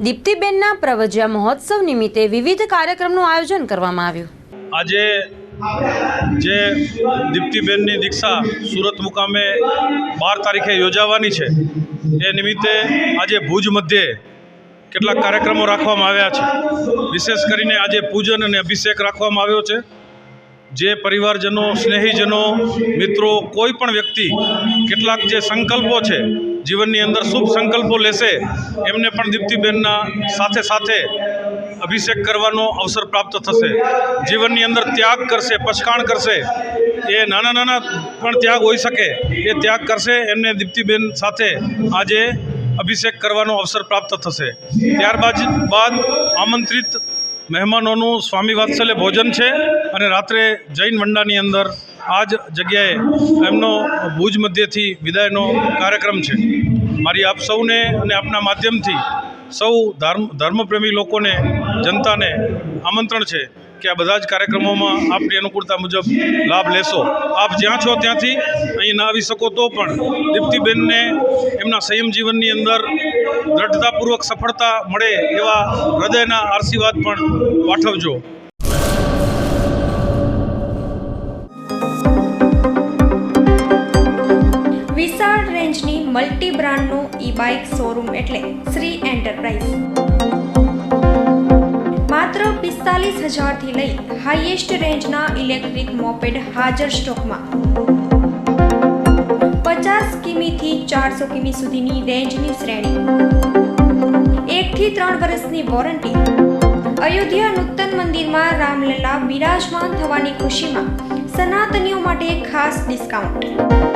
દીપ્તિબેનના પ્રવજ્યા મહોત્સવ નિમિત્તે વિવિધ કાર્યક્રમનું આયોજન કરવામાં આવ્યું। આજે જે દીપ્તિબેનની દીક્ષા સુરત મુકામે 12 તારીખે યોજાવાની છે એ નિમિત્તે આજે ભુજ મધ્યે કેટલાક કાર્યક્રમો રાખવામાં આવ્યા છે। વિશેષ કરીને આજે પૂજન અને અભિષેક રાખવામાં આવ્યો છે। જે પરિવારજનો, સ્નેહીજનો, મિત્રો, કોઈ પણ વ્યક્તિ કેટલાક જે સંકલ્પો છે જીવનની અંદર શુભ સંકલ્પો લેશે એમને પણ દીપ્તિબેનના સાથે સાથે અભિષેક કરવાનો અવસર પ્રાપ્ત થશે। જીવનની અંદર ત્યાગ કરશે, પછકાણ કરશે, એ નાના પણ ત્યાગ હોઈ શકે એ ત્યાગ કરશે, એમને દીપ્તિબેન સાથે આજે અભિષેક કરવાનો અવસર પ્રાપ્ત થશે। ત્યારબાદ આમંત્રિત મહેમાનોનું સ્વામી વાત્સલ્ય ભોજન છે અને રાત્રે જૈન વંડાની અંદર આ જ જગ્યાએ એમનો ભુજ મધ્યથી વિદાયનો કાર્યક્રમ છે। મારી આપ સૌને અને આપના માધ્યમથી સૌ ધર્મપ્રેમી લોકોને, જનતાને આમંત્રણ છે કે આ બધા જ કાર્યક્રમોમાં આપની અનુકૂળતા મુજબ લાભ લેશો। આપ જ્યાં છો ત્યાંથી અહીં ના આવી શકો તો પણ દીપ્તિબેનને એમના સંયમ જીવનની અંદર દ્રઢતાપૂર્વક સફળતા મળે એવા હૃદયના આશીર્વાદ પણ પાઠવજો। વિશાળ રેન્જની મલ્ટી બ્રાન્ડનો ઈ-બાઇક શોરૂમ એટલે શ્રી એન્ટરપ્રાઇઝ। માત્ર 45,000 થી લઈ હાઈએસ્ટ રેન્જના ઇલેક્ટ્રિક મોપેડ હાજર સ્ટોકમાં। 50 કિમીથી 400 કિમી સુધીની રેન્જની શ્રેણી, 1 થી 3 વર્ષની વોરંટી। અયોધ્યા નૂતન મંદિરમાં રામલલા બિરાજમાન થવાની ખુશીમાં સનાતનીઓ માટે ખાસ ડિસ્કાઉન્ટ।